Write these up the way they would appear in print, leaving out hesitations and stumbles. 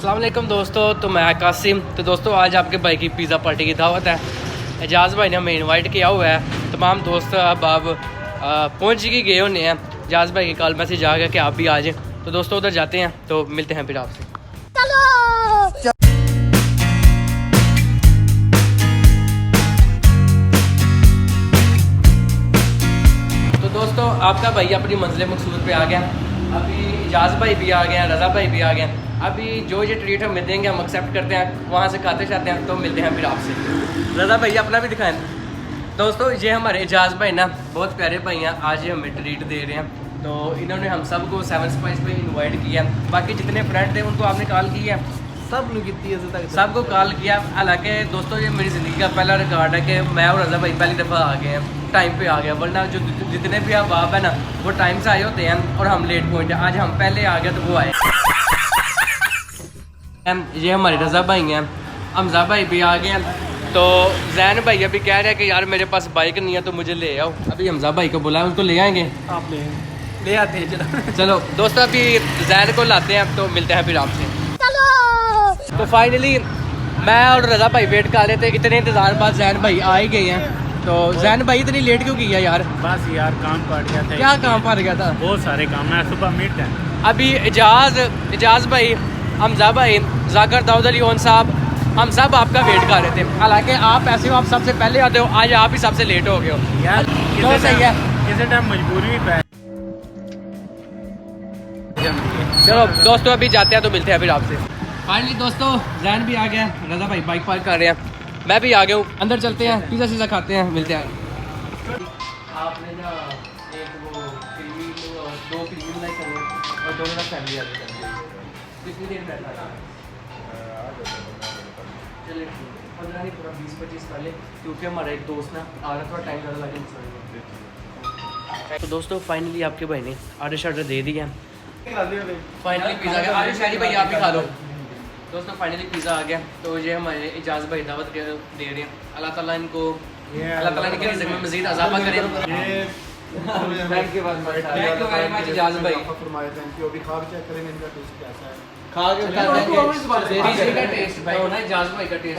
अस्सलाम वालेकुम दोस्तों, तो मैं कासिम। तो दोस्तों आज आपके भाई की पिज़्ज़ा पार्टी की दावत है। एजाज़ भाई ने हमें इनवाइट किया हुआ है। तमाम दोस्त अब पहुँच ही गए होने हैं। एजाज़ भाई की कॉल मैसेज आ गया कि आप भी आ जाएँ। तो दोस्तों उधर जाते हैं, तो मिलते हैं फिर आपसे। तो दोस्तों आपका भाई अपनी मंजिल मकसूद पे आ गया। अभी एजाज़ भाई भी आ गए हैं, रज़ा भाई भी आ गए हैं। अभी जो ये ट्रीट हम देंगे हम एक्सेप्ट करते हैं, वहाँ से खाते जाते हैं। तो मिलते हैं फिर आपसे। रज़ा भाई अपना भी दिखाएं। दोस्तों ये हमारे एजाज़ भाई ना बहुत प्यारे भाई हैं। आज ये हमें ट्रीट दे रहे हैं। तो इन्होंने हम सबको 7 स्पाइस पे इनवाइट किया। बाकी जितने फ्रेंड थे उनको आपने कॉल किया? सब लोग कितनी सबको कॉल किया। हालांकि दोस्तों ये मेरी ज़िंदगी का पहला रिकॉर्ड है कि मैं और रज़ा भाई पहली दफ़ा आ गए हैं, टाइम पे आ गया। वरना जो जितने भी अहबाब है ना वो टाइम से आए होते हैं और हम लेट पहुँचे। आज हम पहले आ गए तो वो आए। ये हमारे रज़ा भाई हैं, हमजा भाई भी आ गए हैं। तो जैन भाई अभी कह रहे हैं कि यार मेरे पास बाइक नहीं है तो मुझे ले आओ। अभी हमजा भाई को बुलाया, उनको ले आएंगे। आप ले आते हैं। चलो दोस्तों अभी जैन को लाते हैं, तो मिलते हैं फिर आपसे। तो फाइनली मैं और रज़ा भाई वेट कर रहे थे। इतने इंतज़ार बाद जैन भाई आ ही गए हैं। तो जैन भाई इतनी लेट क्यों किया यार? बस यार काम पड़ गया था। क्या काम पड़ गया था? बहुत सारे काम है, सुबह मीट है। अभी एजाज़ भाई, हमजा भाई, जाकर दाऊद अली ओन साहब, हम सब आपका वेट कर रहे थे। हालांकि आप ऐसे हो, आप सबसे पहले आते हो, आज आप ही सबसे लेट हो गए हो यार। तो सही है, किसी टाइम मजबूरी भी पै। चलो दोस्तों अभी जाते हैं, तो मिलते हैं फिर आपसे। फाइनली दोस्तों जैन भी आ गया, रज़ा भाई बाइक पार्क कर रहे हैं, मैं भी आ गया हूँ। अंदर चलते हैं, पिज़्ज़ा सीज़ा खाते हैं, मिलते हैं। आपने ना एक वो क्रीम और 2 क्रीम लाइक करने और दोनों ना फैमिली आ गई। कितनी देर बैठा था? चलिए 15 नहीं पूरा 20-25 पहले, क्योंकि हमारा एक दोस्त ना आ रहा, थोड़ा टाइम ज़्यादा लगे। तो दोस्तों फाइनली आपके भाई ने ऑर्डर दे दिया। फाइनली पिज़्ज़ा आ गया। आरिफ शाहरी भाई आप भी खा लो। दोस्तों फाइनली पिज़्ज़ा आ गया। तो ये हमारे एजाज़ भाई दावत दे रहे हैं। अल्लाह ताला इनको, अल्लाह ताला इनके रिज़्क़ में मज़ीद इज़ाफ़ा करे। Thank you very much Ejaz भाई। खा के बताएंगे का टेस्ट भाई ना, एजाज़ भाई का test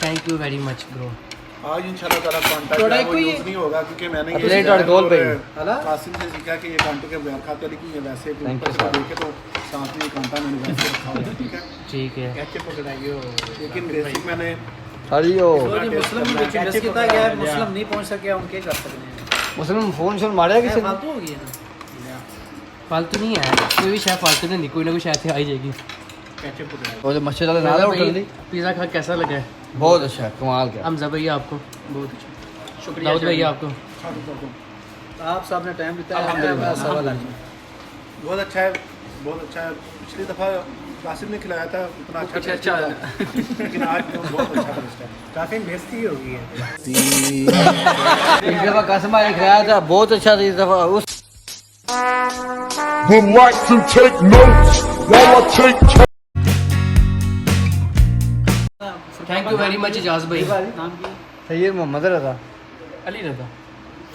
thank you very much bro. आज इंशाल्लाह ताला कॉन्टैक्ट वो यूज़ नहीं होगा, क्योंकि मैंने ये प्लेट और गोल पे कासिम से सीखा कि ये कांटो के बगैर खाते, लेकिन ये वैसे देखे तो साथ में कांटा मैंने वैसे रखा हुआ है। ठीक है कैसे पकड़ाइए, लेकिन बेसिक मैंने मुस्लिम नहीं पहुंच सके, उनके कर सकते हैं। मुस्लिम फोन शोन मारे किसी ने? फालतू हो गई है। फालतू नहीं है, कोई भी शायद फालतू नहीं, कोई ना कोई शायद आ जाएगी। कैसे पकड़ाइए वो जो मस्जिद वाले नाल उठा ली। पिज़्ज़ा खा कैसा लगा है? बहुत अच्छा है, कमाल का। हमजा भैया आपको बहुत अच्छा, शुक्रिया। दाऊद भैया आपको? आप साहब ने टाइम बिताया, सवाल है। बहुत अच्छा है, बहुत अच्छा है। पिछली दफ़ा कासिम ने खिलाया था, उतना अच्छा लेकिन आज तो बहुत अच्छा टेस्ट है। काफ़ी बेइज्जती हो गई है। एक दफा कासिम भाई ने खाया था, बहुत अच्छा था। इस दफा उस would like to take notes while I take. Thank you very much Ejaz भाई। नाम की सैयद मोहम्मद रज़ा। अली रज़ा।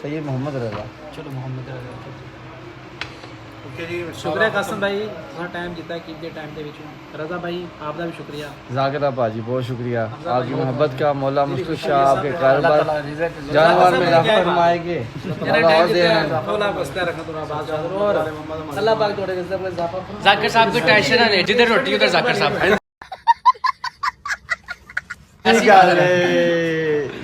सैयद मोहम्मद रज़ा। चलो मोहम्मद रज़ा। ओके जी, शुक्रिया कासिम भाई, थोड़ा टाइम दिता है कितने टाइम के बीच। रज़ा भाई आपका भी शुक्रिया। जाकिर भाजी बहुत शुक्रिया आपकी मोहब्बत का। मौला मुस्तफ़ा शाह आपके कारोबार जानवर में इजाफा फरमाएंगे। अल्लाह पाक थोड़े रिज़्क़ में इजाफा फरमाए। जाकिर साहब की टेंशन है, जिधर रोटी उधर जाकिर साहब।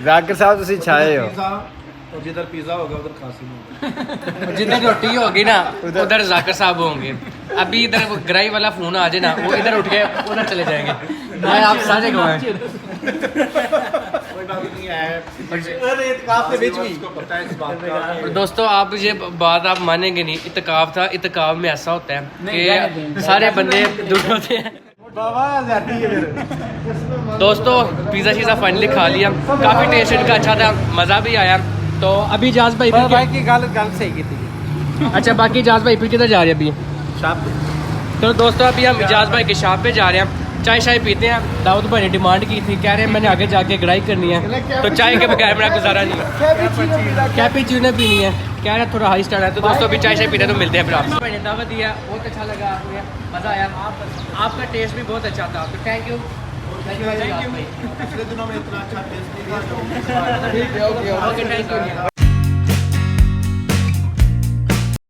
जाकिर साहब तुसी छाए हो, और जिधर पिज़्ज़ा होगा उधर कासिम होगा। जिधर रोटी होगी ना उधर जाकिर साहब होंगे। अभी इधर ग्राई वाला फोन आ जाए ना, वो इधर उठ के उधर चले जाएंगे। मैं आप सारे गवाएं। कोई बात नहीं है, के बीच में उसको पता है इस बात का। दोस्तों आप ये बात आप मानेंगे नहीं, इत्तेकाफ था। इत्तेकाफ में ऐसा होता है कि सारे बंदे दूर होते हैं। दोस्तों पिज़्ज़ा शीज़ा फाइनली खा लिया, काफ़ी टेस्ट इनका अच्छा था, मज़ा भी आया। तो अभी इजाज़ भाई की गल सही की थी। अच्छा बाकी इजाज़ भाई फिर किधर जा रहे हैं अभी? शाप तो दोस्तों अभी हम इजाज़ भाई के शॉप पे जा रहे हैं, चाय शाय पीते हैं। दाऊद भाई ने डिमांड की थी, कह रहे हैं मैंने आगे जाके गड़ाई करनी है, तो चाय के बगैर मेरा गुजारा नहीं है, कैपेचिनो पीनी है, कह रहे हैं थोड़ा हाई स्टार्ट है। तो दोस्तों अभी चाय शाय पीते हैं, तो मिलते हैं फिर आपसे। भाई ने दावत दिया, बहुत अच्छा लगा, आपको मज़ा आया, आपका टेस्ट भी बहुत अच्छा था, तो थैंक यू। पिछले दिनों में इतना अच्छा टेस्ट नहीं था। Okay thank you.